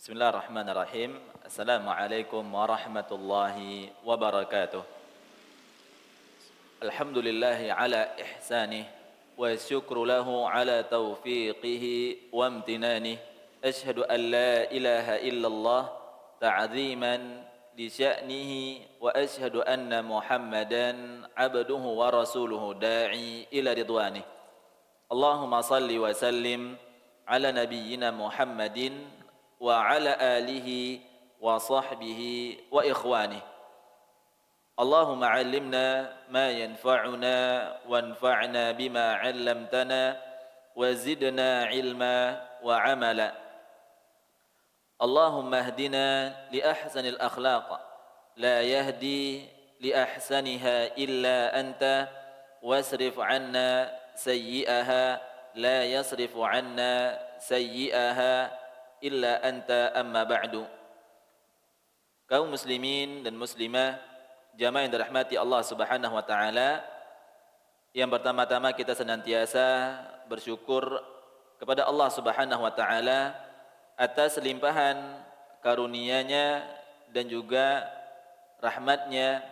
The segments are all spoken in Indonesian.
Bismillahirrahmanirrahim. Assalamualaikum warahmatullahi wabarakatuh. Alhamdulillahi ala ihsanih wa syukru lahu ala taufiqihi wa amtinanih. Ashhadu an la ilaha illallah ta'ziman li sya'nihi wa ashhadu anna Muhammadan abduhu wa rasuluhu da'i ila ridwanih. Allahumma salli wa sallim ala nabiyyina Muhammadin wa ala alihi wa sahbihi wa ikhwanih. Allahumma 'allimna ma yanfa'una wanfa'na bima 'allamtana wa zidna 'ilma wa 'amala. Allahumma ihdina li ahsanil akhlaq la yahdi li ahsaniha illa anta wasrif 'anna sayyi'aha la yasrifu 'anna sayyi'aha illa anta amma ba'du. Kaum muslimin dan muslimah, jamaah yang dirahmati Allah Subhanahu wa taala, yang pertama-tama kita senantiasa bersyukur kepada Allah Subhanahu wa taala atas limpahan karunia-Nya dan juga rahmat-Nya,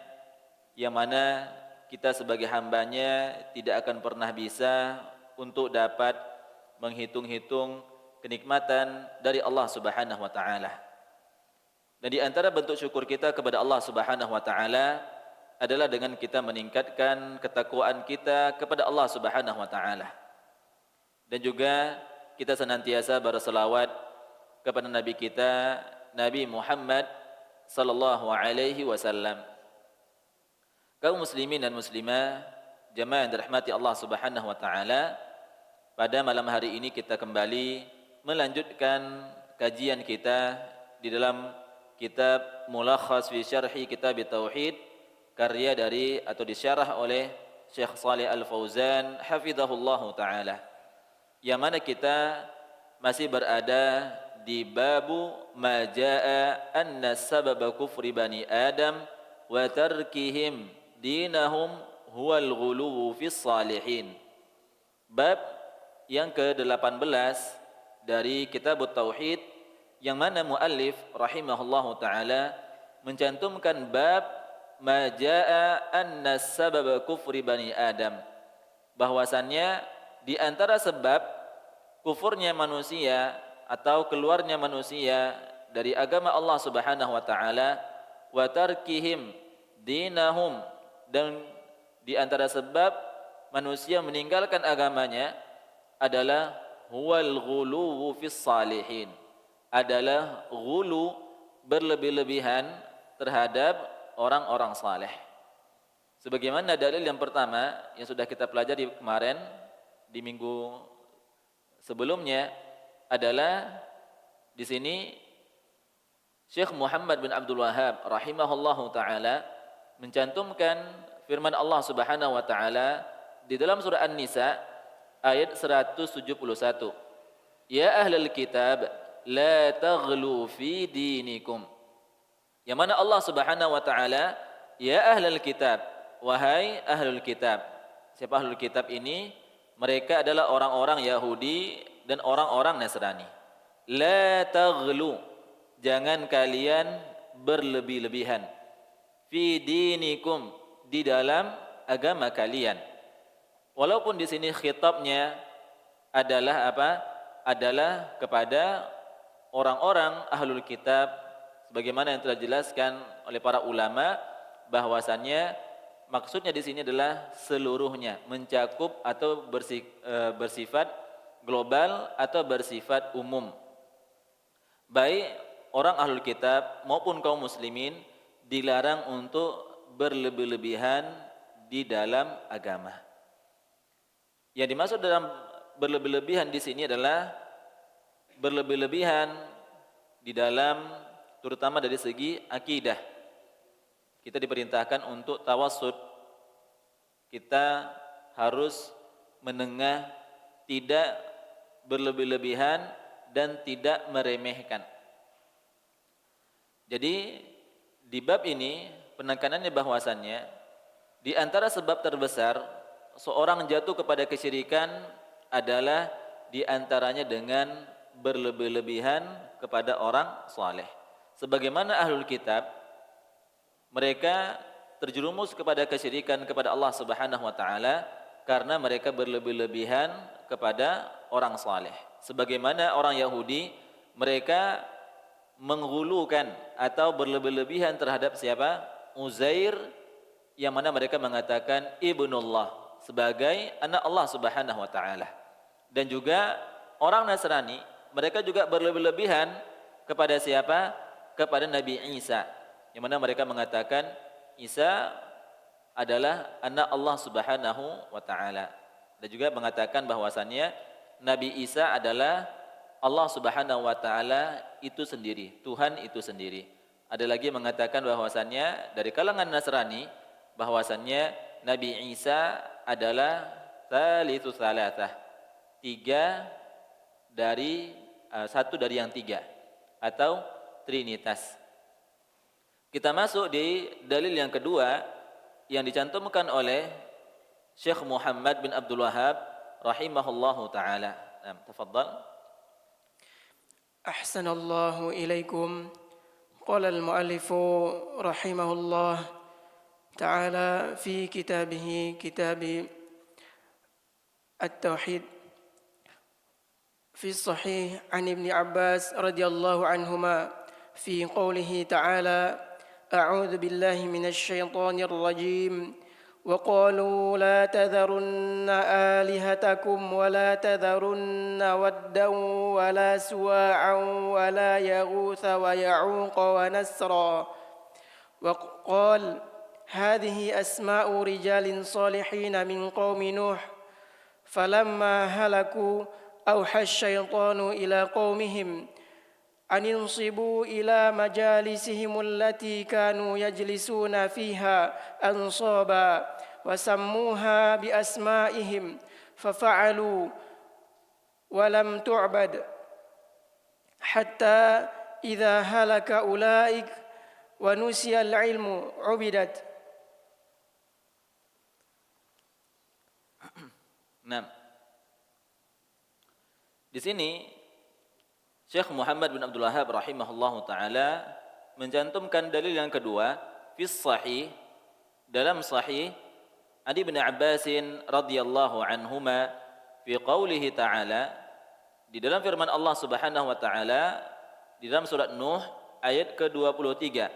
yang mana kita sebagai hamba-Nya tidak akan pernah bisa untuk dapat menghitung-hitung kenikmatan dari Allah Subhanahu wa taala. Dan di antara bentuk syukur kita kepada Allah Subhanahu wa taala adalah dengan kita meningkatkan ketakwaan kita kepada Allah Subhanahu wa taala. Dan juga kita senantiasa berselawat kepada nabi kita, Nabi Muhammad sallallahu alaihi wasallam. Kaum muslimin dan muslimah, jamaah yang dirahmati Allah Subhanahu wa taala, pada malam hari ini kita kembali melanjutkan kajian kita di dalam kitab Mulakhas fi Syarhi Kitab Tauhid, karya dari atau disyarah oleh Syekh Shalih Al-Fauzan hafizahullahu taala, yang mana kita masih berada di babu ma jaa anna sababa kufri bani Adam wa tarkihim dinahum huwal ghuluwu fis salihin. Bab yang ke-18 dari kitab Tauhid, yang mana muallif rahimahullahu taala mencantumkan bab ma jaa anna sababa kufri bani Adam, bahwasannya di antara sebab kufurnya manusia atau keluarnya manusia dari agama Allah Subhanahu wa taala, wa tarkihim dinahum, dan di antara sebab manusia meninggalkan agamanya adalah huwal ghuluwu fis salihin, adalah ghulu, berlebih-lebihan terhadap orang-orang saleh. Sebagaimana dalil yang pertama yang sudah kita pelajari kemarin di minggu sebelumnya adalah di sini Syekh Muhammad bin Abdul Wahhab rahimahullahu taala mencantumkan firman Allah Subhanahu wa taala di dalam surah An-Nisa ayat 171. Ya ahlal kitab la taghlu fi dinikum. Yang mana Allah Subhanahu wa taala, ya ahlal kitab, wahai ahlul kitab. Siapa ahlul kitab ini? Mereka adalah orang-orang Yahudi dan orang-orang Nasrani. La taghlu, jangan kalian berlebih-lebihan, fi dinikum, di dalam agama kalian. Walaupun di sini khitabnya adalah apa? Adalah kepada orang-orang ahlul kitab, sebagaimana yang telah dijelaskan oleh para ulama, bahwasannya maksudnya di sini adalah seluruhnya, mencakup atau bersifat global atau bersifat umum. Baik orang ahlul kitab maupun kaum muslimin dilarang untuk berlebih-lebihan di dalam agama. Yang dimaksud dalam berlebih-lebihan di sini adalah berlebih-lebihan di dalam, terutama dari segi akidah. Kita diperintahkan untuk tawassut. Kita harus menengah, tidak berlebih-lebihan dan tidak meremehkan. Jadi di bab ini penekanannya bahwasannya di antara sebab terbesar seorang jatuh kepada kesyirikan adalah di antaranya dengan berlebih-lebihan kepada orang saleh. Sebagaimana ahlul kitab, mereka terjerumus kepada kesyirikan kepada Allah Subhanahu wa taala karena mereka berlebih-lebihan kepada orang saleh. Sebagaimana orang Yahudi, mereka menghulukan atau berlebih-lebihan terhadap siapa? Uzair, yang mana mereka mengatakan ibnullah, sebagai anak Allah Subhanahu wa taala. Dan juga orang Nasrani, mereka juga berlebih-lebihan kepada siapa? Kepada Nabi Isa, yang mana mereka mengatakan Isa adalah anak Allah Subhanahu wa taala. Dan juga mengatakan bahwasannya Nabi Isa adalah Allah Subhanahu wa taala itu sendiri, Tuhan itu sendiri. Ada lagi mengatakan bahwasannya dari kalangan Nasrani bahwasannya Nabi Isa adalah tsalitsu tsalatsah, satu dari yang tiga, atau Trinitas. Kita masuk di dalil yang kedua yang dicantumkan oleh Syekh Muhammad bin Abdul Wahhab rahimahullahu taala. Tafadhal. Ahsanallahu ilaikum. Qala al-muallifu rahimahullah ta'ala fi kitabih kitab at-tauhid fi sahih an Ibn Abbas radhiyallahu anhuma fi qawlihi ta'ala a'udzu billahi minasy syaithanir rajim وقالوا لا تذرن آلهتكم ولا تذرن ودا ولا سواعا ولا يغوث ويعوق ونسرا وقال هذه أسماء رجال صالحين من قوم نوح فلما هلكوا أوحى الشيطان إلى قومهم أن ينصبوا إلى مجالسهم التي كانوا يجلسون فيها أنصابا وسموها بأسمائهم ففعلوا ولم تعبد حتى إذا هلك أولئك ونسي العلم عبدت. Nah, di sini Syekh Muhammad bin Abdul Wahhab rahimahullahu taala mencantumkan dalil yang kedua fi sahih, dalam sahih Ali bin Abbas radhiyallahu anhuma fi qaulihi ta'ala, di dalam firman Allah Subhanahu wa taala di dalam surat Nuh ayat ke-23,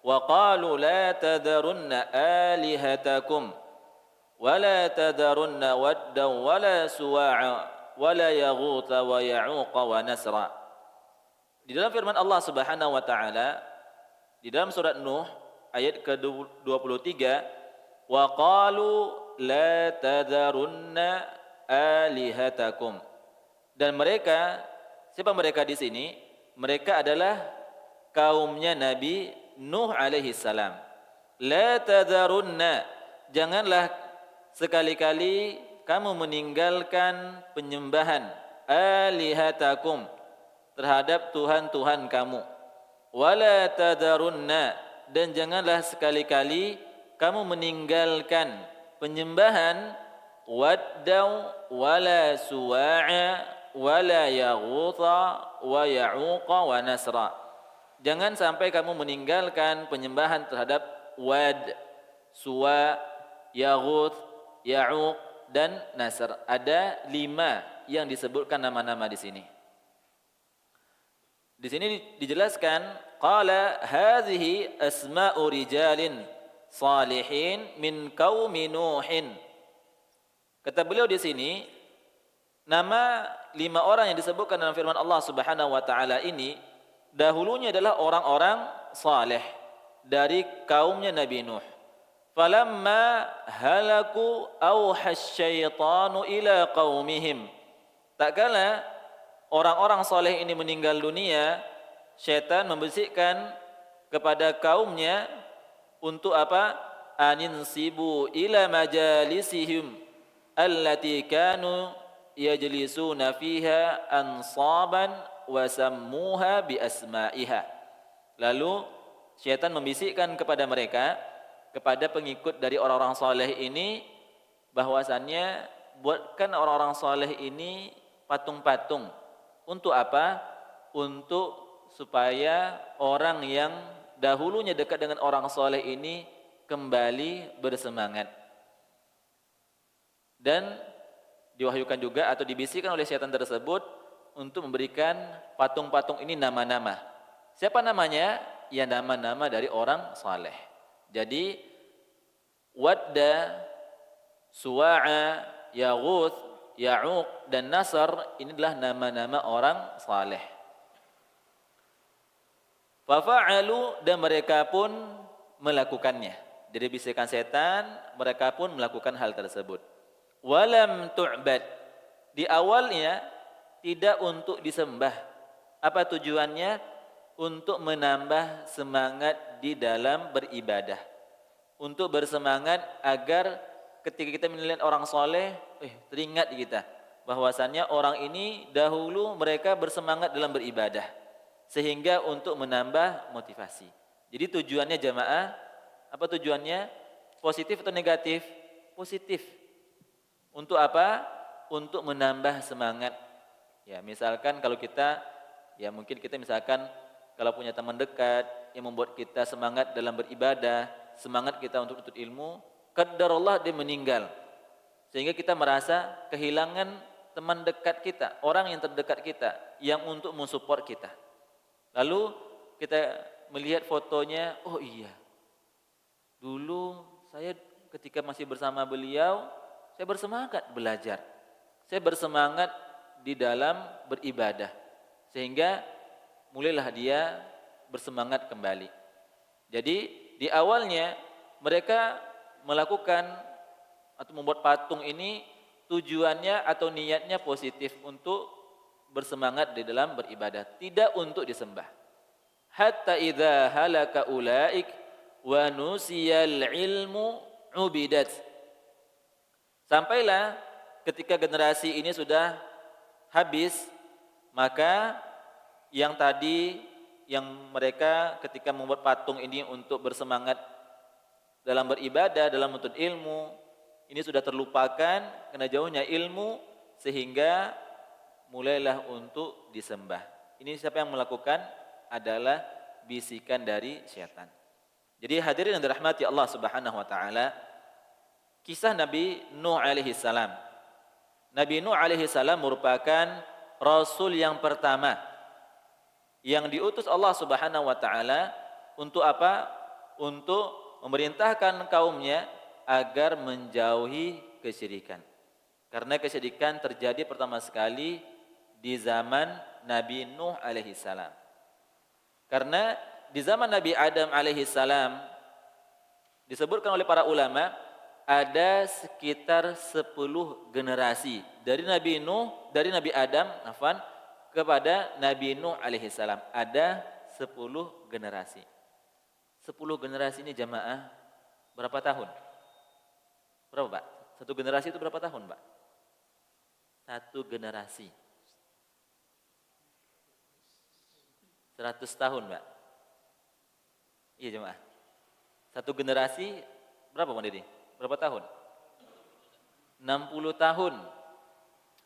wa qalu la tadarunna alihatakum wa la tadarunna wadda wa la suwa'a wa la yaghutha wa ya'uqa wa nasra. Di dalam firman Allah Subhanahu wa taala di dalam surat Nuh ayat ke-23, wa qalu la tadarunna alihatakum. Dan mereka, siapa mereka di sini? Mereka adalah kaumnya Nabi Nuh alaihi salam. La tadarunna, janganlah sekali-kali kamu meninggalkan penyembahan alihatakum, terhadap Tuhan-Tuhan kamu. Wala tadarunna, dan janganlah sekali-kali kamu meninggalkan penyembahan waddaw wala suwa'a wala yaghutha wa ya'uqa wa nasra. Jangan sampai kamu meninggalkan penyembahan terhadap wad, suwa, yaghuth, ya'uq dan nasr. Ada 5 yang disebutkan nama-nama di sini. Di sini dijelaskan qala hadhihi asma'u rijalin salihin min qaumi Nuhin. Kata beliau di sini, nama 5 orang yang disebutkan dalam firman Allah Subhanahu wa taala ini dahulunya adalah orang-orang saleh dari kaumnya Nabi Nuh. Falamma halaku auhas syaitanu ila qaumihim. Tak kala orang-orang soleh ini meninggal dunia, syaitan membisikkan kepada kaumnya untuk apa? Aninsibu ila majalisihim allati kanu yajlisuna fiha ansaban wa sammuha bi asma'iha. Lalu syaitan membisikkan kepada mereka, kepada pengikut dari orang-orang soleh ini, bahwasannya buatkan orang-orang soleh ini patung-patung Untuk apa? Untuk supaya orang yang dahulunya dekat dengan orang soleh ini kembali bersemangat. Dan diwahyukan juga atau dibisikkan oleh syaitan tersebut untuk memberikan patung-patung ini nama-nama. Siapa namanya? Ya nama-nama dari orang saleh. Jadi Wadda, Suwa'a, Yaghuth, Ya'uq dan Nasr ini adalah nama-nama orang saleh. Fafa'alu dan mereka pun melakukannya. Dari bisikan setan mereka pun melakukan hal tersebut. Walam tu'bad. Di awalnya tidak untuk disembah. Apa tujuannya? Untuk menambah semangat di dalam beribadah. Untuk bersemangat agar ketika kita melihat orang soleh, teringat kita bahwasannya orang ini dahulu mereka bersemangat dalam beribadah. Sehingga untuk menambah motivasi. Jadi tujuannya jamaah, apa tujuannya? Positif atau negatif? Positif. Untuk apa? Untuk menambah semangat. Ya, misalkan kalau kita, ya mungkin kita misalkan kalau punya teman dekat yang membuat kita semangat dalam beribadah, semangat kita untuk tuntut ilmu, qadarullah dia meninggal. Sehingga kita merasa kehilangan teman dekat kita, orang yang terdekat kita, yang untuk mensupport kita. Lalu kita melihat fotonya, oh iya, dulu saya ketika masih bersama beliau, saya bersemangat belajar. Saya bersemangat di dalam beribadah. Sehingga mulailah dia bersemangat kembali. Jadi di awalnya mereka melakukan atau membuat patung ini tujuannya atau niatnya positif untuk bersemangat di dalam beribadah, tidak untuk disembah. Hatta idza halaka ulaik wa nusiyal ilmu ubidat. Sampailah ketika generasi ini sudah habis, maka yang tadi yang mereka ketika membuat patung ini untuk bersemangat dalam beribadah, dalam menuntut ilmu, ini sudah terlupakan karena jauhnya ilmu sehingga mulailah untuk disembah. Ini siapa yang melakukan? Adalah bisikan dari syaitan. Jadi hadirin yang dirahmati Allah Subhanahu wa taala, kisah Nabi Nuh alaihi salam. Nabi Nuh alaihi salam merupakan rasul yang pertama yang diutus Allah Subhanahu wa taala untuk apa? Untuk memerintahkan kaumnya agar menjauhi kesyirikan. Karena kesyirikan terjadi pertama sekali di zaman Nabi Nuh alaihi salam. Karena di zaman Nabi Adam alaihi salam disebutkan oleh para ulama ada sekitar 10 generasi dari Nabi Nuh, dari Nabi Adam, kepada Nabi Nuh alaihi salam. Ada 10 generasi. 10 generasi ini jamaah berapa tahun? Berapa Pak? Satu generasi itu berapa tahun Pak? Satu generasi 100 tahun Pak. Iya jemaah. Satu generasi berapa Pak Didi? Berapa tahun? 60 tahun.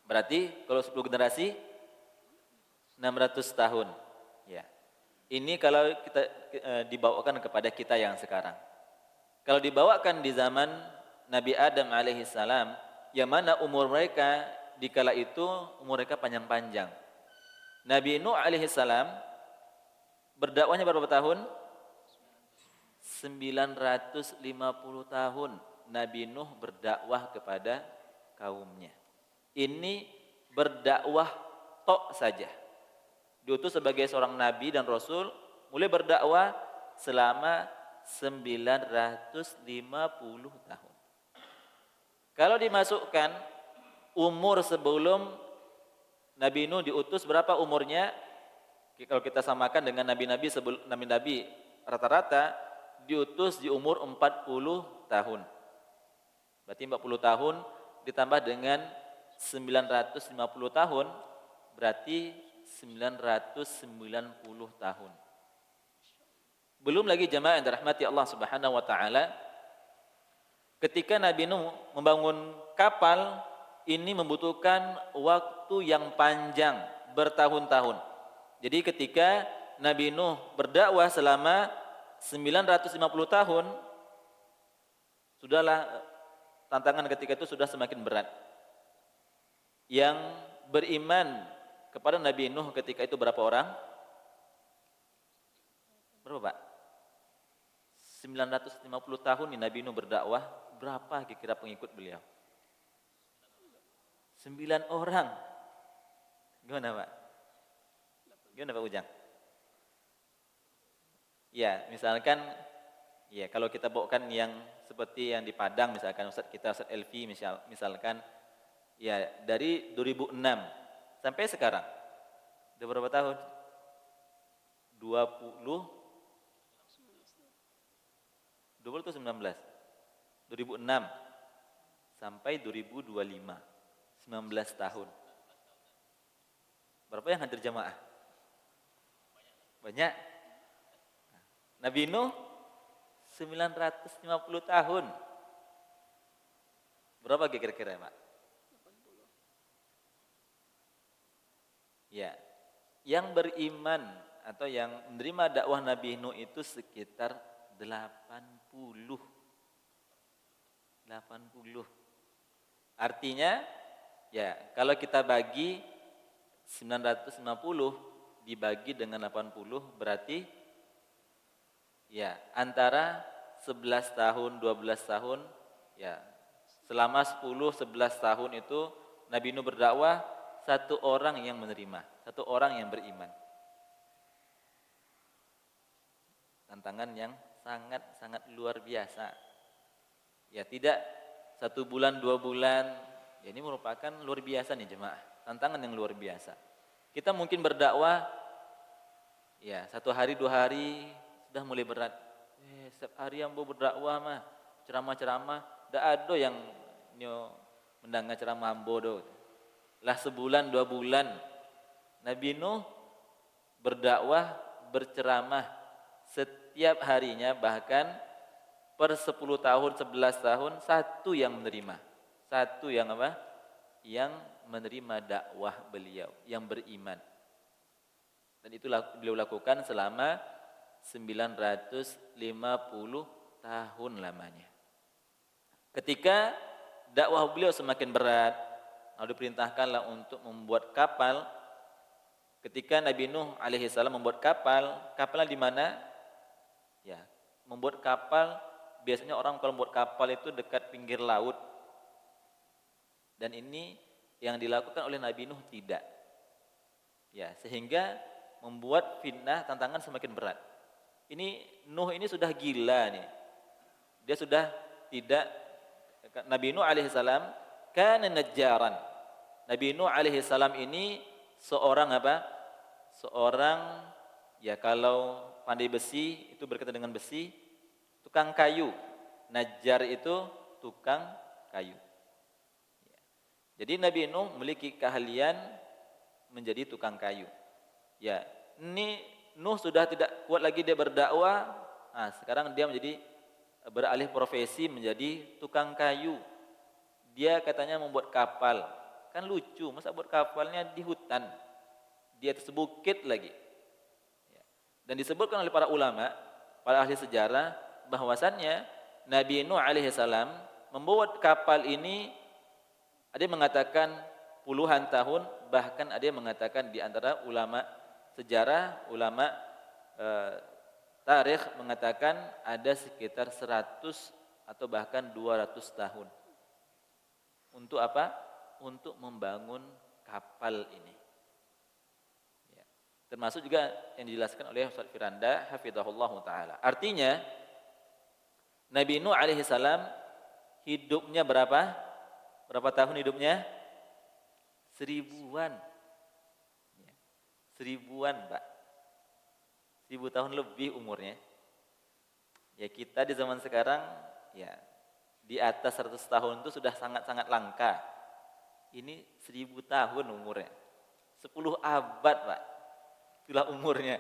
Berarti kalau 10 generasi 600 tahun. Ya. Ini kalau kita dibawakan kepada kita yang sekarang. Kalau dibawakan di zaman Nabi Adam alaihi salam, yang mana umur mereka di kala itu umur mereka panjang-panjang. Nabi Nuh alaihi salam berdakwahnya berapa tahun? 950 tahun Nabi Nuh berdakwah kepada kaumnya. Ini berdakwah tok saja. Diutus sebagai seorang nabi dan rasul, mulai berdakwah selama 950 tahun. Kalau dimasukkan umur sebelum Nabi Nuh diutus, berapa umurnya? Kalau kita samakan dengan nabi-nabi sebelum nabi-nabi rata-rata diutus di umur 40 tahun. Berarti 40 tahun ditambah dengan 950 tahun berarti 990 tahun. Belum lagi jamaah yang dirahmati Allah Subhanahu wa taala, ketika Nabi Nuh membangun kapal ini membutuhkan waktu yang panjang, bertahun-tahun. Jadi ketika Nabi Nuh berdakwah selama 950 tahun, sudahlah tantangan ketika itu sudah semakin berat. Yang beriman kepada Nabi Nuh ketika itu berapa orang? Berapa Pak? 950 tahun nih Nabi Nuh berdakwah, berapa kira-kira pengikut beliau? 9 orang. Gimana Pak? Gimana Pak Ujang? Ya, misalkan, ya kalau kita bawakan yang seperti yang di Padang, misalkan Ustaz kita Ustaz Elvi, misalkan, ya dari 2006 sampai sekarang, udah berapa tahun? 20 atau 19? 2006 sampai 2025, 19 tahun. Berapa yang hadir jamaah? Banyak. Nabi Nuh 950 tahun. Berapa kira-kira Pak? Ya, yang beriman atau yang menerima dakwah Nabi Nuh itu sekitar 80. Artinya, ya kalau kita bagi 950 dibagi dengan 80 berarti ya antara 11 tahun, 12 tahun, ya selama 10-11 tahun itu Nabi Nuh berdakwah, satu orang yang menerima, satu orang yang beriman. Tantangan yang sangat-sangat luar biasa. Ya tidak 1 bulan, 2 bulan, ya ini merupakan luar biasa nih jemaah. Tantangan yang luar biasa. Kita mungkin berdakwah, ya 1 hari 2 hari sudah mulai berat. Setiap hari yang mau berdakwah mah, ceramah-ceramah, tidak ada yang mendengar ceramah ambo do. Lah sebulan 2 bulan, Nabi Nuh berdakwah, berceramah setiap harinya, bahkan per 10 tahun, 11 tahun, satu yang menerima. Satu yang apa? Yang menerima dakwah beliau, yang beriman. Dan itulah beliau lakukan selama 950 tahun lamanya. Ketika dakwah beliau semakin berat, lalu diperintahkanlah untuk membuat kapal. Ketika Nabi Nuh alaihissalam membuat kapal, kapalnya di mana? Ya, membuat kapal, biasanya orang kalau membuat kapal itu dekat pinggir laut. Dan ini yang dilakukan oleh Nabi Nuh tidak. Ya, sehingga membuat fitnah, tantangan semakin berat. Ini Nuh ini sudah gila nih. Dia sudah tidak, Nabi Nuh alaihissalam kana najjaran. Nabi Nuh alaihissalam ini seorang apa? Seorang, ya kalau pandai besi itu berkaitan dengan besi, tukang kayu. Najjar itu tukang kayu. Jadi Nabi Nuh memiliki keahlian menjadi tukang kayu. Ya, ini Nuh sudah tidak kuat lagi dia berdakwah. Nah, sekarang dia menjadi beralih profesi menjadi tukang kayu. Dia katanya membuat kapal. Kan lucu, masa buat kapalnya di hutan, di atas bukit lagi. Dan disebutkan oleh para ulama, para ahli sejarah, bahwasannya Nabi Nuh alaihissalam membuat kapal ini, ada yang mengatakan puluhan tahun, bahkan ada yang mengatakan di antara ulama sejarah, ulama tarikh mengatakan ada sekitar 100 atau bahkan 200 tahun. Untuk apa? Untuk membangun kapal ini. Ya. Termasuk juga yang dijelaskan oleh Ustaz Firanda hafizahullah taala. Artinya Nabi Nuh alaihissalam hidupnya berapa? Berapa tahun hidupnya? 1000-an. Ya. 1000-an, Pak. 1000 tahun lebih umurnya. Ya kita di zaman sekarang ya di atas 100 tahun itu sudah sangat-sangat langka. Ini 1000 tahun umurnya. 10 abad, Pak. Itulah umurnya.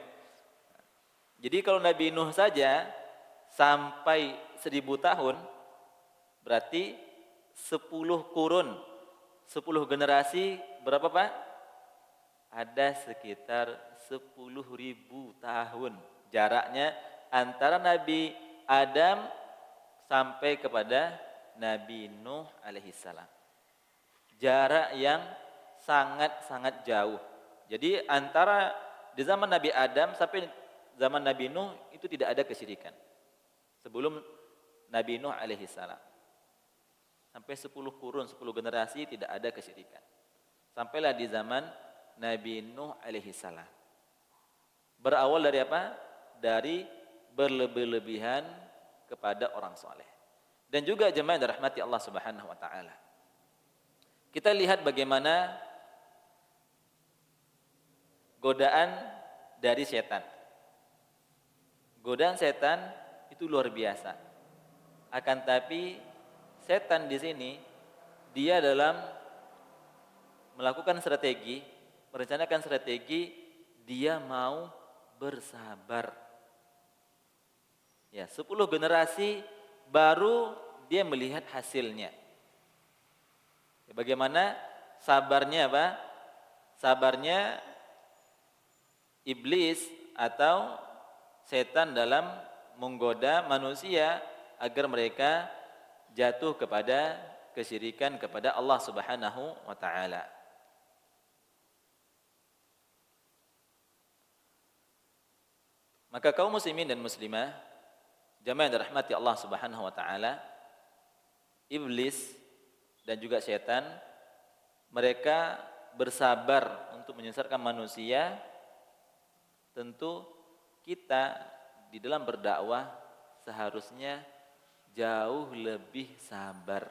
Jadi kalau Nabi Nuh saja sampai 1000 tahun, berarti 10 kurun, 10 generasi, berapa Pak? ada sekitar 10.000 tahun jaraknya antara Nabi Adam sampai kepada Nabi Nuh alaihissalam. Jarak yang sangat-sangat jauh. Jadi antara di zaman Nabi Adam sampai zaman Nabi Nuh itu tidak ada kesyirikan. Sebelum Nabi Nuh alaihissalam. Sampai 10 kurun, 10 generasi tidak ada kesyirikan. Sampailah di zaman Nabi Nuh alaihissalam. Berawal dari apa? Dari berlebih-lebihan kepada orang soleh. Dan juga jemaah yang dirahmati Allah Subhanahu wa taala. Kita lihat bagaimana godaan dari setan. Godaan setan itu luar biasa. Akan tapi setan di sini dia dalam melakukan strategi, merencanakan strategi, dia mau bersabar. Ya, 10 generasi baru dia melihat hasilnya. Ya, bagaimana sabarnya apa? Sabarnya iblis atau setan dalam menggoda manusia agar mereka jatuh kepada kesyirikan kepada Allah Subhanahu wa taala. Maka kaum muslimin dan muslimah, jamaah yang dirahmati Allah Subhanahu wa taala, iblis dan juga setan mereka bersabar untuk menyesatkan manusia. Tentu kita di dalam berdakwah seharusnya jauh lebih sabar.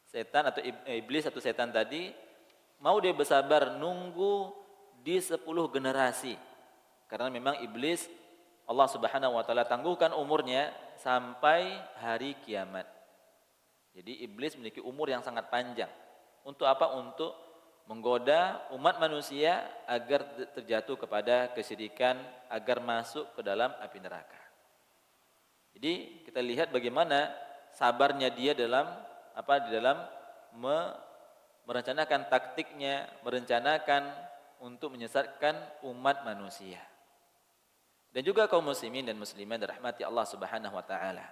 Setan atau iblis atau setan tadi mau dia bersabar nunggu di 10 generasi. Karena memang iblis Allah Subhanahu wa taala tangguhkan umurnya sampai hari kiamat. Jadi iblis memiliki umur yang sangat panjang. Untuk apa? Untuk menggoda umat manusia agar terjatuh kepada kesyirikan, agar masuk ke dalam api neraka. Jadi kita lihat bagaimana sabarnya dia dalam apa? Di dalam merencanakan taktiknya, merencanakan untuk menyesatkan umat manusia. Dan juga kaum muslimin dan muslimat dirahmati Allah Subhanahu wa taala.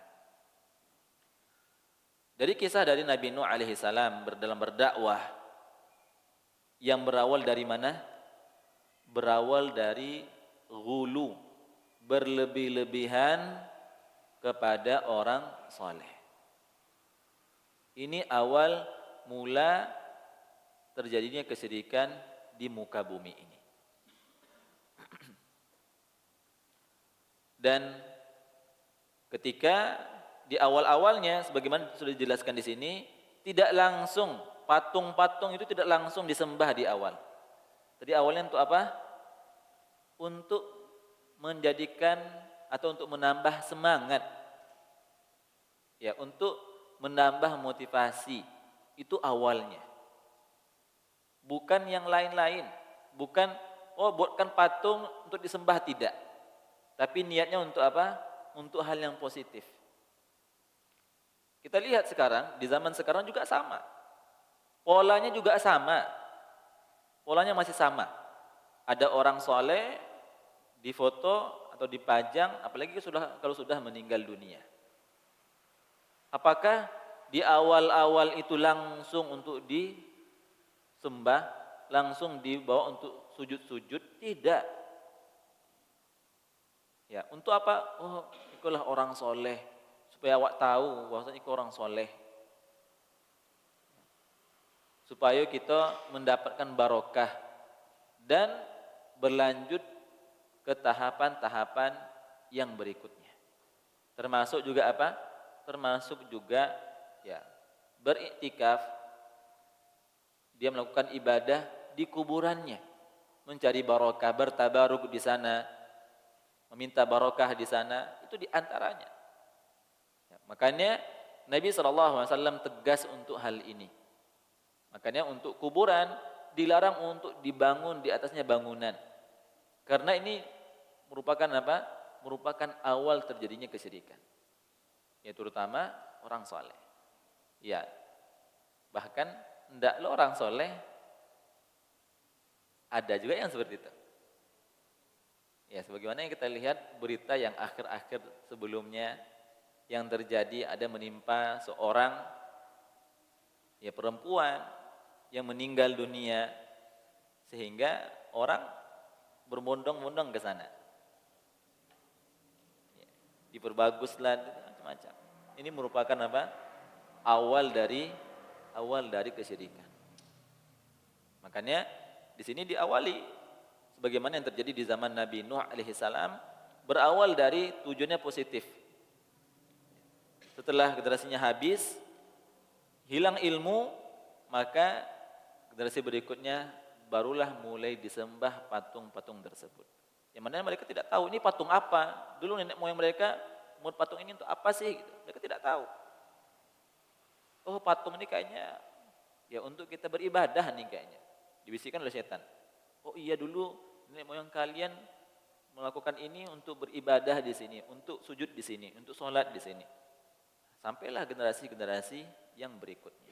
Dari kisah dari Nabi Nuh alaihi salam dalam berdakwah yang berawal dari mana? Berawal dari ghulu, berlebih-lebihan kepada orang soleh. Ini awal mula terjadinya kesyirikan di muka bumi ini. Dan ketika di awal-awalnya sebagaimana sudah dijelaskan di sini, tidak langsung patung-patung itu tidak langsung disembah di awal. Tadi awalnya untuk apa? Untuk menjadikan atau untuk menambah semangat. Ya, untuk menambah motivasi. Itu awalnya. Bukan yang lain-lain. Bukan buatkan patung untuk disembah, tidak. Tapi niatnya untuk apa? Untuk hal yang positif. Kita lihat sekarang, di zaman sekarang juga sama. Polanya juga sama. Polanya masih sama. Ada orang soleh difoto atau dipajang, apalagi kalau sudah meninggal dunia. Apakah di awal-awal itu langsung untuk disembah, langsung dibawa untuk sujud-sujud? Tidak. Ya, untuk apa? Oh, itulah orang soleh. Supaya awak tahu bahwasanya itu orang soleh. Supaya kita mendapatkan barokah dan berlanjut ke tahapan-tahapan yang berikutnya. Termasuk juga apa? Termasuk juga ya beriktikaf. Dia melakukan ibadah di kuburannya, mencari barokah, bertabaruk di sana, meminta barokah di sana, itu di antaranya. Ya, makanya Nabi SAW tegas untuk hal ini. Makanya untuk kuburan dilarang untuk dibangun di atasnya bangunan. Karena ini merupakan apa? Merupakan awal terjadinya kesyirikan. Ya, terutama orang soleh. Ya, bahkan hendaklah orang soleh Ada juga yang seperti itu. Ya, sebagaimana yang kita lihat berita yang akhir-akhir sebelumnya yang terjadi, ada menimpa seorang ya perempuan yang meninggal dunia sehingga orang berbondong-bondong ke sana. Ya, diperbaguslah macam-macam. Ini merupakan apa? Awal dari kesyirikan. Makanya di sini diawali sebagaimana yang terjadi di zaman Nabi Nuh alaihi salam, berawal dari tujuannya positif. Setelah generasinya habis, hilang ilmu, maka generasi berikutnya barulah mulai disembah patung-patung tersebut. Yang mana mereka tidak tahu ini patung apa. Dulu nenek moyang mereka membuat patung ini untuk apa sih? Gitu. Mereka tidak tahu. Oh, patung ini kayaknya ya untuk kita beribadah nih kayaknya. Dibisikkan oleh setan. Oh iya, dulu nenek moyang kalian melakukan ini untuk beribadah di sini, untuk sujud di sini, untuk sholat di sini. Sampailah generasi-generasi yang berikutnya.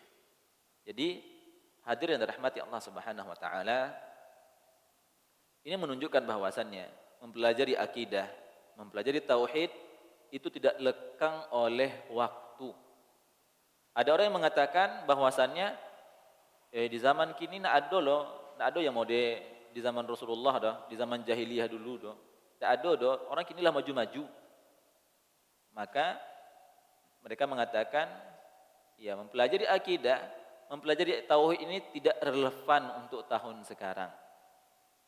Jadi hadirin yang dirahmati Allah Subhanahu wa taala, ini menunjukkan bahwasannya mempelajari akidah, mempelajari tauhid itu tidak lekang oleh waktu. Ada orang yang mengatakan bahwasannya di zaman kini nak ada yang mode di zaman Rasulullah dah, di zaman jahiliyah dulu dah. Tak ada dah, orang kini lah maju-maju. Maka mereka mengatakan ya mempelajari akidah, mempelajari tauhid ini tidak relevan untuk tahun sekarang.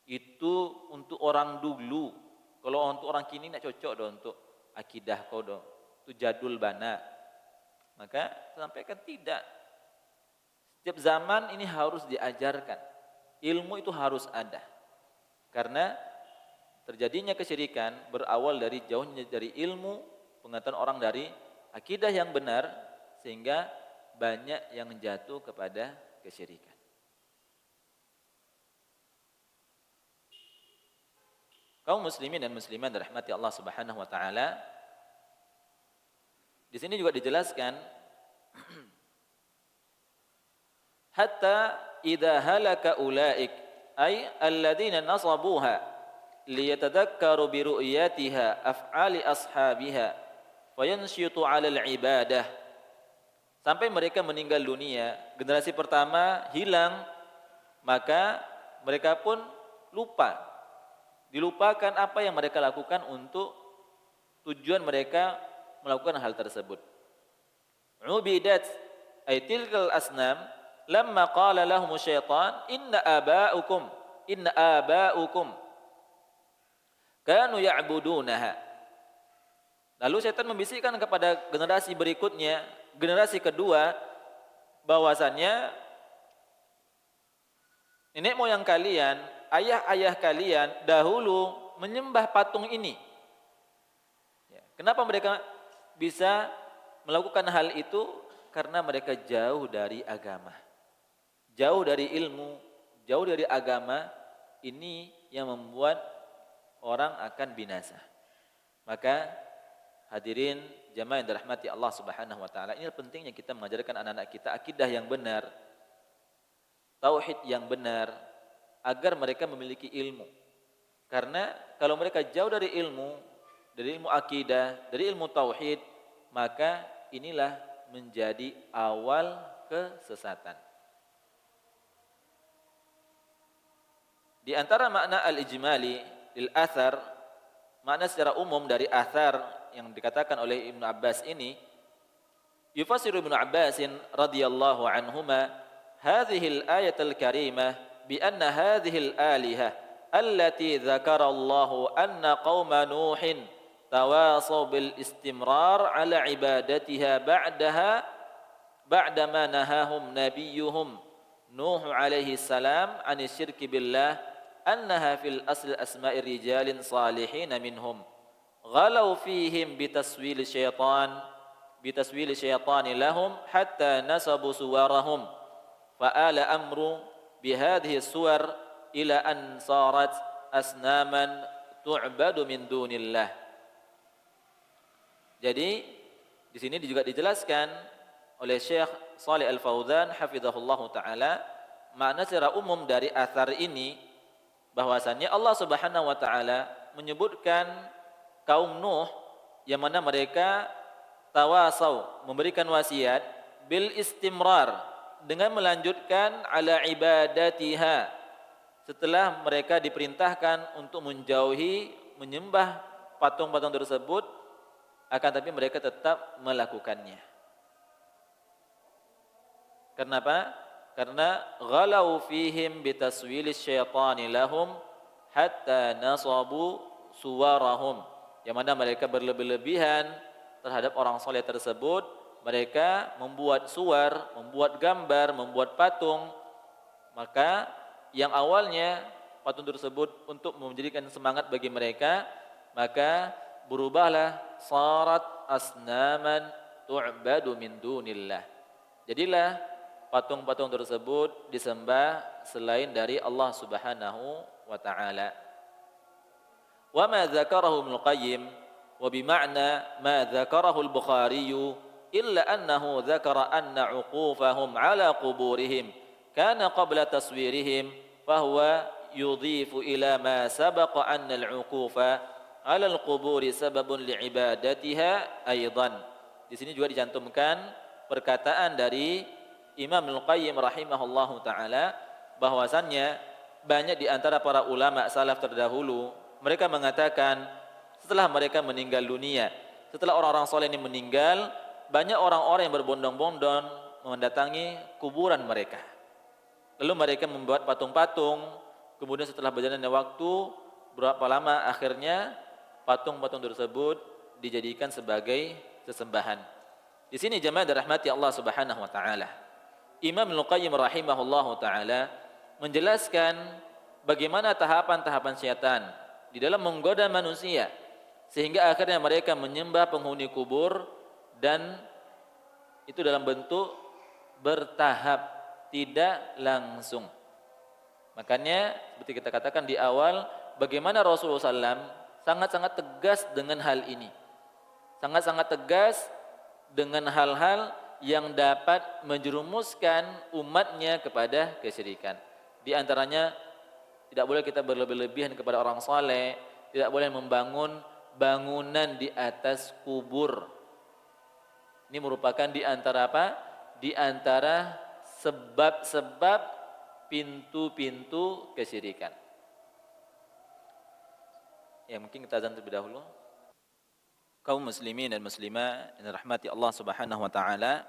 Itu untuk orang dulu. Kalau untuk orang kini nak cocok dah untuk akidah kau dah. Itu jadul bana. Maka sampaikan tidak. Setiap zaman ini harus diajarkan. Ilmu itu harus ada. Karena terjadinya kesyirikan berawal dari jauhnya dari ilmu, pengetahuan orang dari akidah yang benar, sehingga banyak yang jatuh kepada kesyirikan. Kaum muslimin dan muslimat dirahmati Allah Subhanahu wa taala, di sini juga dijelaskan hatta idza halaka ulaik ay alladziina nasabuha liyatadhakkaru bi ru'yatiha af'ali ashabiha fayanshitu 'ala al-ibadah. Sampai mereka meninggal dunia, generasi pertama hilang, maka mereka pun lupa. Dilupakan apa yang mereka lakukan untuk tujuan mereka melakukan hal tersebut. Ubidat ay tilkal asnam lamma qala lahum syaitan inna aba'ukum kanu ya'budunaha. Lalu setan membisikkan kepada generasi berikutnya, generasi kedua, bahwasannya nenek moyang kalian, ayah-ayah kalian dahulu menyembah patung ini. Kenapa mereka bisa melakukan hal itu? Karena mereka jauh dari agama, jauh dari ilmu, jauh dari agama. Ini yang membuat orang akan binasa. Maka hadirin jamaah yang dirahmati Allah Subhanahu wa taala, ini pentingnya kita mengajarkan anak-anak kita akidah yang benar, tauhid yang benar, agar mereka memiliki ilmu. Karena kalau mereka jauh dari ilmu akidah, dari ilmu tauhid, maka inilah menjadi awal kesesatan. Di antara makna al-ijmali lil athar, makna secara umum dari athar yang dikatakan oleh Ibnu Abbas ini, yufassiru Ibnu Abbas radhiyallahu anhuma hadhihi al-ayat al-karimah bi anna hadhihi al-alihah allati dzakara Allah anna qauma Nuhin tawasaw bil istimrar ala ibadatiha ba'dama nahahum nabiyuhum Nuh alaihi salam anis syirki billah annaha fil asl asma'i rijalin salihin minhum ghalau fihim bitaswil syaitan lahum hatta nasabu suwarahum fa'ala amru bihadhihi suwar ila an sarat asnaman tu'badu min dunillah. Jadi di sini juga dijelaskan oleh Syekh Shalih Al-Fauzan hafizahullah taala makna secara umum dari athar ini, bahwasannya Allah Subhanahu wa taala menyebutkan kaum Nuh yang mana mereka tawasau, memberikan wasiat bil istimrar, dengan melanjutkan ala ibadatiha, setelah mereka diperintahkan untuk menjauhi menyembah patung-patung tersebut, akan tapi mereka tetap melakukannya. Kenapa? Karena ghalau fihim bitaswilis syaitani lahum hatta nasabu suwarahum, yang mana mereka berlebih-lebihan terhadap orang soleh tersebut. Mereka membuat suar, membuat gambar, membuat patung. Maka yang awalnya patung tersebut untuk menjadikan semangat bagi mereka, maka berubahlah sarat asnaman tu'badu min dunillah. Jadilah patung-patung tersebut disembah selain dari Allah Subhanahu wa taala. Wa ma dzakarahu Ibnu Qayyim wa bi ma'na ma dzakarahu al-Bukhari illa annahu dzakara anna 'uqufahum 'ala quburihim kana qabla taswirihim fa huwa yudhifu ila ma sabaqa anna al-'uqufa 'ala al-quburi sababun li'ibadatiha aidan. Di sini juga dicantumkan perkataan dari Imam Al-Qayyim rahimahullahu taala bahwasannya banyak di antara para ulama salaf terdahulu mereka mengatakan setelah mereka meninggal dunia, setelah orang-orang soleh ini meninggal, banyak orang-orang yang berbondong-bondong mendatangi kuburan mereka. Lalu mereka membuat patung-patung, kemudian setelah berjalannya waktu berapa lama akhirnya patung-patung tersebut dijadikan sebagai sesembahan. Di sini jemaah dirahmati Allah Subhanahu wa taala, Imam Al-Qayyim rahimahullahu taala menjelaskan bagaimana tahapan-tahapan syaitan di dalam menggoda manusia sehingga akhirnya mereka menyembah penghuni kubur, dan itu dalam bentuk bertahap, tidak langsung. Makanya seperti kita katakan di awal, bagaimana Rasulullah SAW sangat-sangat tegas dengan hal ini, sangat-sangat tegas dengan hal-hal yang dapat menjerumuskan umatnya kepada kesyirikan. Di antaranya tidak boleh kita berlebih-lebihan kepada orang saleh, tidak boleh membangun bangunan di atas kubur. Ini merupakan di antara apa? Di antara sebab-sebab pintu-pintu kesyirikan. Ya, mungkin kita azan terlebih dahulu. Kaum muslimin dan muslimah yang rahmati Allah Subhanahu wa taala,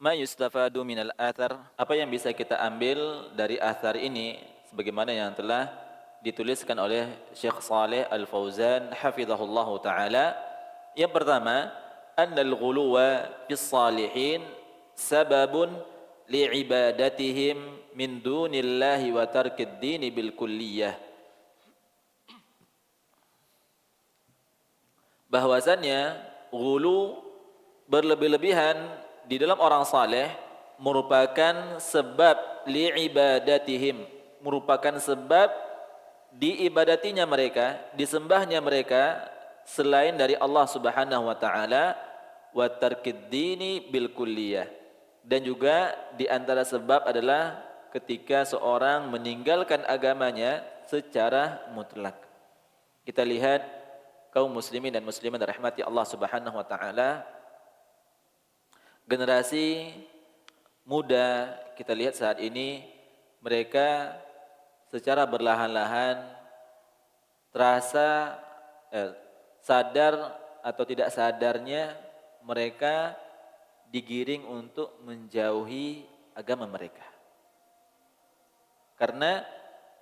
ma yustafadu minal athar, apa yang bisa kita ambil dari athar ini sebagaimana yang telah dituliskan oleh Syekh Saleh Al-Fauzan hafizahullahu taala. Yang pertama, annal ghuluwa fis salihin sababun li'ibadatihim min dunillahi wa tarkid dini bil kulliyah. Bahwasannya ghulu, berlebih-lebihan di dalam orang saleh merupakan sebab li'ibadatihim, merupakan sebab diibadatinya mereka, disembahnya mereka selain dari Allah Subhanahu wa taala, wa tarkid dini bil kulliyah, dan juga di antara sebab adalah ketika seorang meninggalkan agamanya secara mutlak. Kita lihat kaum muslimin dan muslimat rahmati Allah Subhanahu wa taala, generasi muda kita lihat saat ini mereka secara berlahan-lahan terasa sadar atau tidak sadarnya mereka digiring untuk menjauhi agama mereka. Karena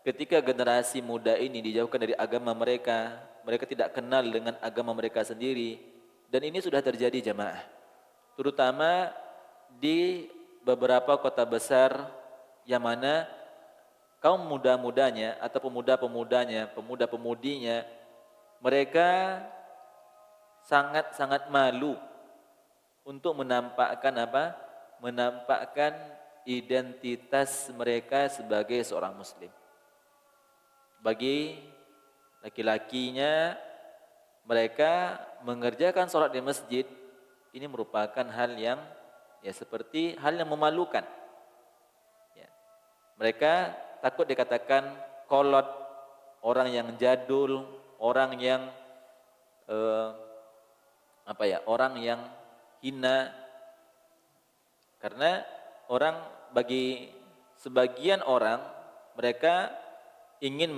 ketika generasi muda ini dijauhkan dari agama mereka, mereka tidak kenal dengan agama mereka sendiri, dan ini sudah terjadi jamaah, terutama di beberapa kota besar yang mana kaum muda-mudanya atau pemuda-pemudanya, pemuda-pemudinya, mereka sangat-sangat malu untuk menampakkan apa? Menampakkan identitas mereka sebagai seorang muslim. Bagi laki-lakinya, mereka mengerjakan sholat di masjid, ini merupakan hal yang seperti hal yang memalukan. Mereka takut dikatakan kolot, orang yang jadul, orang yang orang yang hina. Karena bagi sebagian orang mereka ingin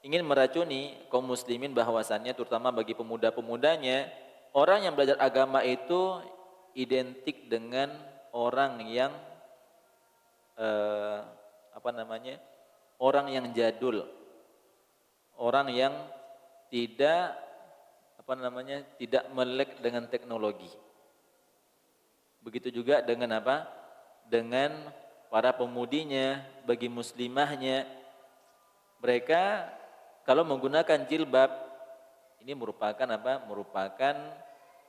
ingin meracuni kaum muslimin, bahwasannya terutama bagi pemuda-pemudanya, orang yang belajar agama itu identik dengan orang yang orang yang jadul, orang yang tidak tidak melek dengan teknologi. Begitu juga dengan dengan para pemudinya, bagi muslimahnya, mereka kalau menggunakan jilbab ini merupakan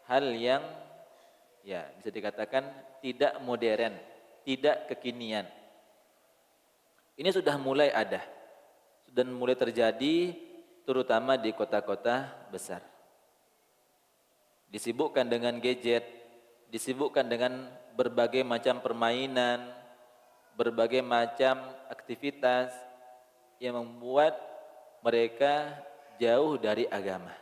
hal yang bisa dikatakan tidak modern, tidak kekinian. Ini sudah mulai ada, sudah mulai terjadi terutama di kota-kota besar. Disibukkan dengan gadget, disibukkan dengan berbagai macam permainan, berbagai macam aktivitas yang membuat mereka jauh dari agama.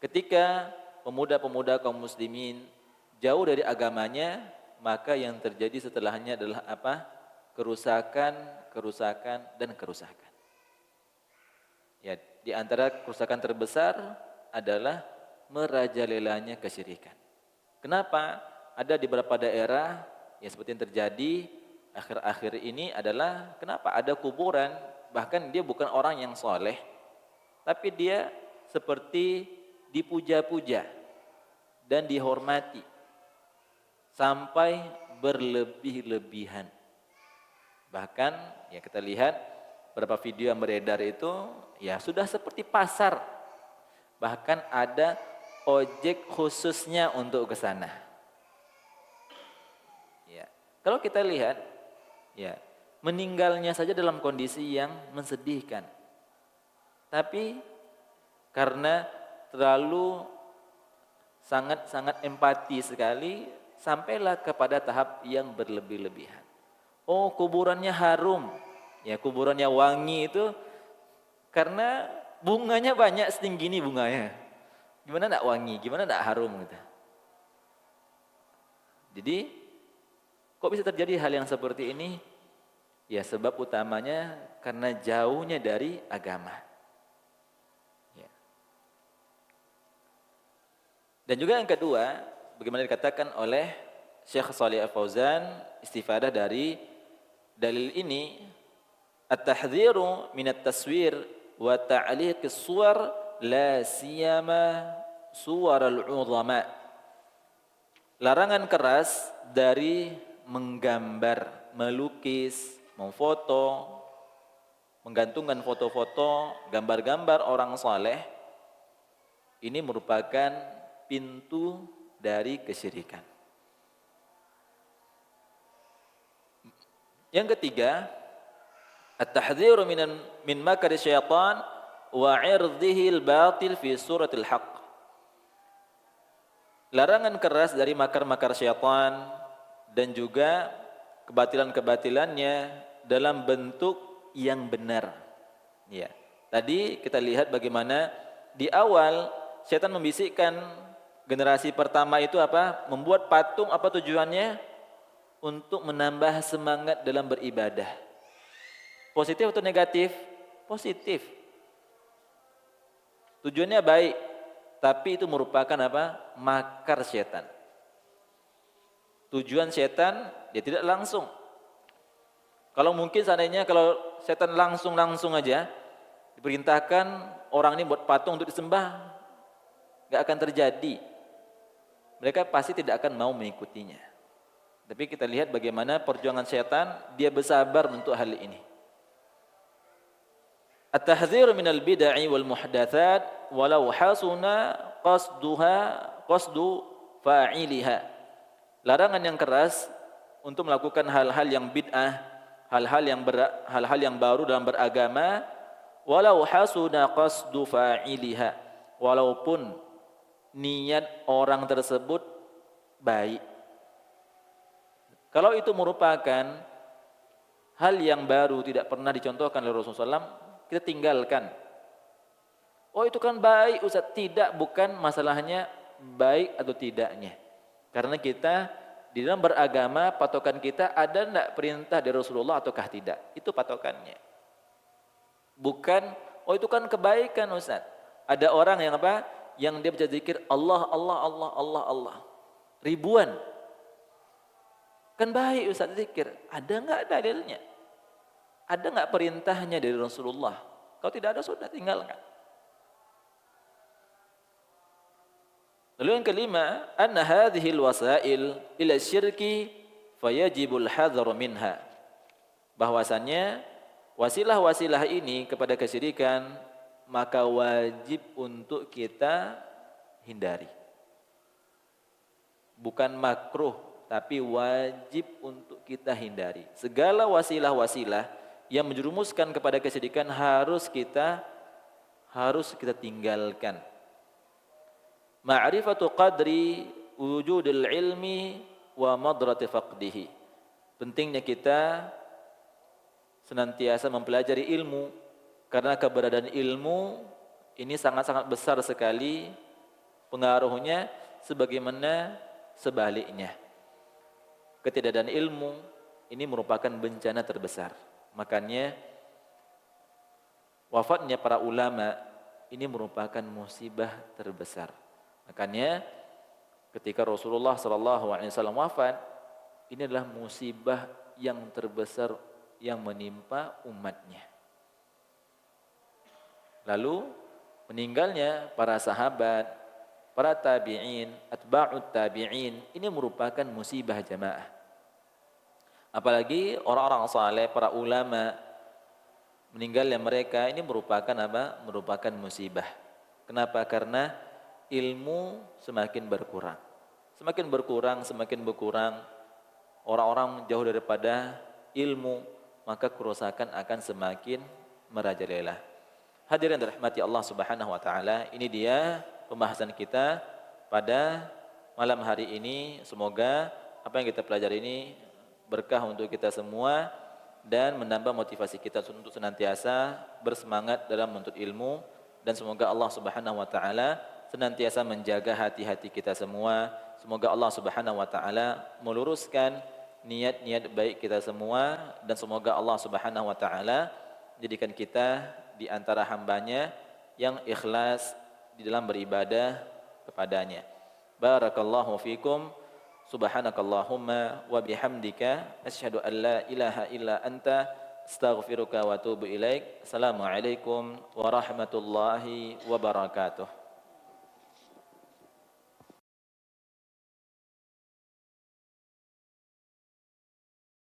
Ketika pemuda-pemuda kaum muslimin jauh dari agamanya, maka yang terjadi setelahnya adalah kerusakan dan kerusakan. Ya, di antara kerusakan terbesar adalah merajalelanya kesyirikan. Kenapa? Ada di beberapa daerah seperti yang terjadi akhir-akhir ini adalah kenapa ada kuburan, bahkan dia bukan orang yang soleh, tapi dia seperti dipuja-puja dan dihormati sampai berlebih-lebihan. Bahkan kita lihat beberapa video yang beredar itu sudah seperti pasar, bahkan ada ojek khususnya untuk ke sana. Kalau kita lihat, meninggalnya saja dalam kondisi yang mensedihkan. Tapi karena terlalu sangat empati sekali, sampailah kepada tahap yang berlebih-lebihan. Oh, kuburannya harum, kuburannya wangi itu karena bunganya banyak, setinggi ini bunganya. Gimana enggak wangi, gimana enggak harum gitu. Jadi kok bisa terjadi hal yang seperti ini? Sebab utamanya karena jauhnya dari agama. Dan juga yang kedua, bagaimana dikatakan oleh Syekh Shalih Al-Fauzan, istifadah dari dalil ini, at-tahdhiru minat taswir wa ta'liqis suwar la siyama suwar al-'udhama. Larangan keras dari menggambar, melukis, memfoto, menggantungkan foto-foto, gambar-gambar orang saleh, ini merupakan pintu dari kesyirikan. Yang ketiga, at-tahdhiru min makri syaitan wa 'irdhihi al-batil fi suratil haqq. Larangan keras dari makar-makar syaitan dan juga kebatilan-kebatilannya dalam bentuk yang benar. Tadi kita lihat bagaimana di awal syaitan membisikkan generasi pertama itu membuat patung, tujuannya? Untuk menambah semangat dalam beribadah. Positif atau negatif? Positif. Tujuannya baik, tapi itu merupakan makar syaitan. Tujuan setan dia tidak langsung. Kalau mungkin seandainya kalau setan langsung aja diperintahkan orang ini buat patung untuk disembah, nggak akan terjadi. Mereka pasti tidak akan mau mengikutinya. Tapi kita lihat bagaimana perjuangan setan, dia bersabar untuk hal ini. At-tahdziru minal bid'ah wal muhdatsat walau hasuna qasdu fa'iliha. Larangan yang keras untuk melakukan hal-hal yang bid'ah, hal-hal yang baru dalam beragama, walau hasuna qasdu fa'iliha, walaupun niat orang tersebut baik. Kalau itu merupakan hal yang baru tidak pernah dicontohkan oleh Rasulullah SAW, kita tinggalkan. Oh itu kan baik Ustaz. Tidak, bukan masalahnya baik atau tidaknya. Karena kita di dalam beragama, patokan kita ada enggak perintah dari Rasulullah ataukah tidak. Itu patokannya. Bukan, oh itu kan kebaikan Ustaz. Ada orang yang apa? Yang dia baca zikir Allah, Allah, Allah, Allah, Allah. Ribuan. Kan baik Ustaz zikir. Ada enggak dalilnya? Ada enggak perintahnya dari Rasulullah? Kalau tidak ada sudah tinggalkan. Lalu yang kelima, anna hadhil wasail ila syirki fayajibul hadhar minha. Bahwasannya wasilah-wasilah ini kepada kesyirikan maka wajib untuk kita hindari. Bukan makruh, tapi wajib untuk kita hindari. Segala wasilah-wasilah yang menjerumuskan kepada kesyirikan harus kita tinggalkan. Ma'rifatu qadri wujudil ilmi wa madrati faqdihi. Pentingnya kita senantiasa mempelajari ilmu, karena keberadaan ilmu ini sangat-sangat besar sekali pengaruhnya, sebagaimana sebaliknya. Ketiadaan ilmu ini merupakan bencana terbesar. Makanya wafatnya para ulama ini merupakan musibah terbesar. Makanya ketika Rasulullah SAW wafat, ini adalah musibah yang terbesar yang menimpa umatnya. Lalu meninggalnya para sahabat, para tabi'in, atba'ut tabi'in, ini merupakan musibah jamaah. Apalagi orang-orang saleh, para ulama, meninggalnya mereka ini merupakan apa? Merupakan musibah. Kenapa? Karena ilmu semakin berkurang. Semakin berkurang orang-orang jauh daripada ilmu, maka kerusakan akan semakin merajalela. Hadirin dirahmati Allah Subhanahu wa taala, ini dia pembahasan kita pada malam hari ini. Semoga apa yang kita pelajari ini berkah untuk kita semua dan menambah motivasi kita untuk senantiasa bersemangat dalam menuntut ilmu, dan semoga Allah Subhanahu wa taala senantiasa menjaga hati-hati kita semua. Semoga Allah Subhanahu wa taala meluruskan niat-niat baik kita semua, dan semoga Allah Subhanahu wa taala menjadikan kita di antara hambanya yang ikhlas di dalam beribadah kepadanya. Barakallahu fikum. Subhanakallahumma wa bihamdika asyhadu an la ilaha illa anta astaghfiruka wa atubu ilaik. Assalamualaikum warahmatullahi wabarakatuh.